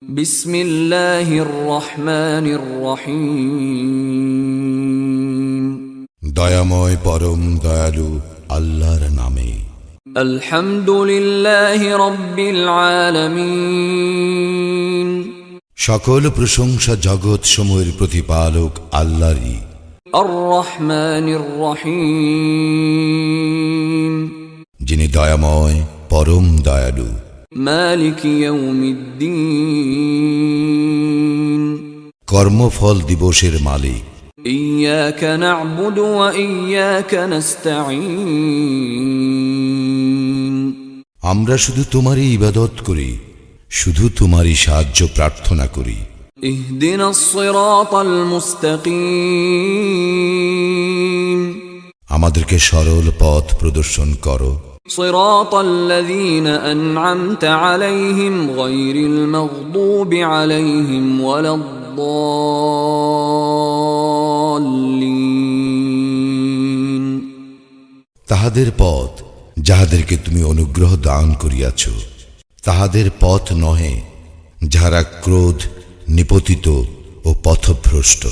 বিসমিল্লাহির রহমানির রহিম। দয়াময় পরম দয়ালু আল্লাহর নামে। আলহামদুলিল্লাহি রাব্বিল আলামিন। সকল প্রশংসা জগৎ সমূহের প্রতিপালক আল্লাহরই। আর রহমানির রহিম। যিনি দয়াময় পরম দয়ালু। মালিক ইয়াউমিদ্দিন। কর্মফল দিবসের মালিক। ইয়্যাকা না'বুদু ওয়া ইয়্যাকা নাস্তাঈন। আমরা শুধু তোমারই ইবাদত করি, শুধু তোমারই সাহায্য প্রার্থনা করি। ইহদিনাস সিরাতাল মুস্তাকিম। আমাদেরকে সরল পথ প্রদর্শন করো। সিরাতাল্লাযীনা আন'আমতা আলাইহিম গায়রিল মাগদুবি আলাইহিম ওয়ালাদ-দাল্লিন। তাহাদের পথ যাহাদেরকে তুমি অনুগ্রহ দান করিয়াছ, তাহাদের পথ নহে যাহারা ক্রোধ নিপতিত ও পথভ্রষ্ট।